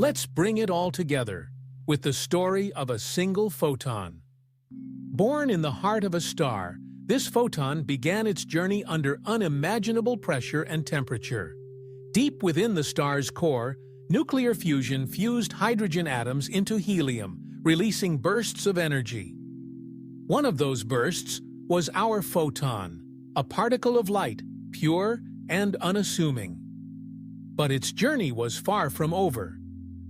Let's bring it all together with the story of a single photon. Born in the heart of a star, this photon began its journey under unimaginable pressure and temperature. Deep within the star's core, nuclear fusion fused hydrogen atoms into helium, releasing bursts of energy. One of those bursts was our photon, a particle of light, pure and unassuming. But its journey was far from over.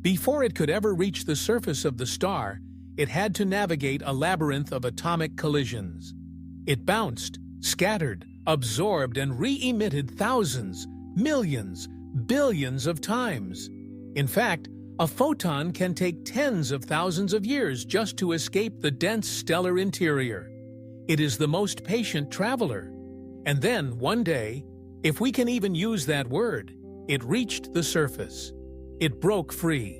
Before it could ever reach the surface of the star, it had to navigate a labyrinth of atomic collisions. It bounced, scattered, absorbed, and re-emitted thousands, millions, billions of times. In fact, a photon can take tens of thousands of years just to escape the dense stellar interior. It is the most patient traveler. And then, one day, if we can even use that word, it reached the surface. It broke free.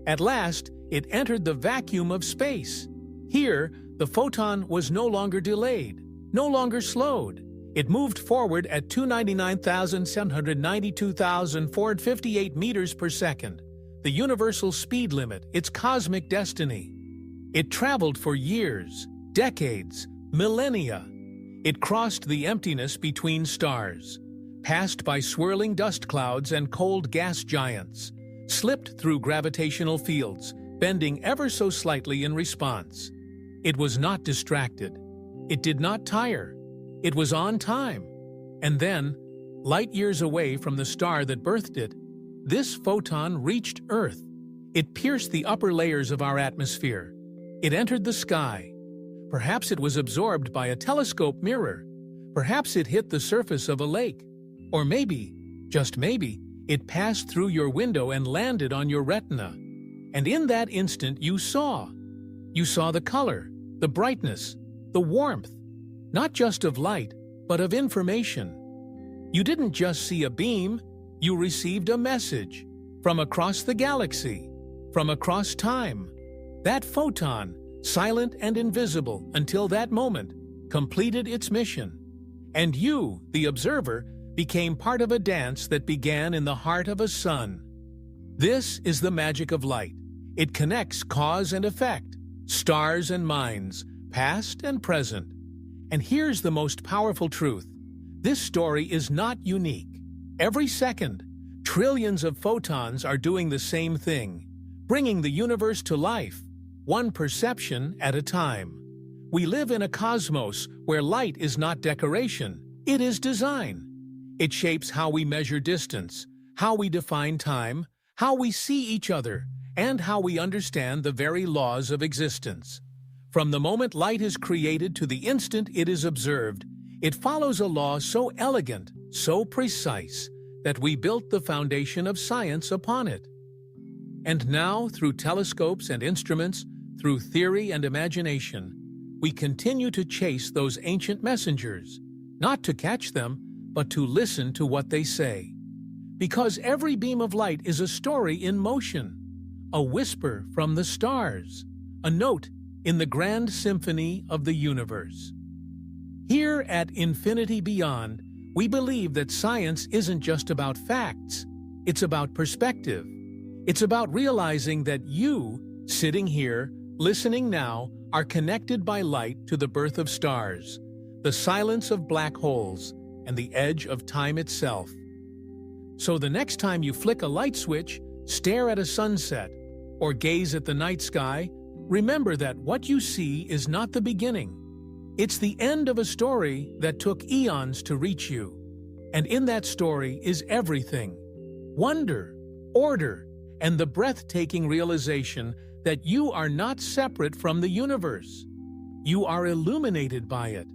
At last, it entered the vacuum of space. Here, the photon was no longer delayed, no longer slowed. It moved forward at 299,792,458 meters per second, the universal speed limit, its cosmic destiny. It traveled for years, decades, millennia. It crossed the emptiness between stars, passed by swirling dust clouds and cold gas giants, slipped through gravitational fields, bending ever so slightly in response. It was not distracted. It did not tire. It was on time. And then, light years away from the star that birthed it, this photon reached Earth. It pierced the upper layers of our atmosphere. It entered the sky. Perhaps it was absorbed by a telescope mirror. Perhaps it hit the surface of a lake. Or maybe, just maybe, it passed through your window and landed on your retina. And in that instant you saw. You saw the color, the brightness, the warmth, not just of light, but of information. You didn't just see a beam, you received a message from across the galaxy, from across time. That photon, silent and invisible until that moment, completed its mission. And you, the observer, became part of a dance that began in the heart of a sun. This is the magic of light. It connects cause and effect, stars and minds, past and present. And here's the most powerful truth. This story is not unique. Every second, trillions of photons are doing the same thing, bringing the universe to life, one perception at a time. We live in a cosmos where light is not decoration, it is design. It shapes how we measure distance, how we define time, how we see each other, and how we understand the very laws of existence. From the moment light is created to the instant it is observed, it follows a law so elegant, so precise, that we built the foundation of science upon it. And now, through telescopes and instruments, through theory and imagination, we continue to chase those ancient messengers, not to catch them, but to listen to what they say. Because every beam of light is a story in motion, a whisper from the stars, a note in the grand symphony of the universe. Here at Infinity Beyond, we believe that science isn't just about facts, it's about perspective. It's about realizing that you, sitting here, listening now, are connected by light to the birth of stars, the silence of black holes, and the edge of time itself. So the next time you flick a light switch, stare at a sunset, or gaze at the night sky, remember that what you see is not the beginning. It's the end of a story that took eons to reach you. And in that story is everything: wonder, order, and the breathtaking realization that you are not separate from the universe. You are illuminated by it.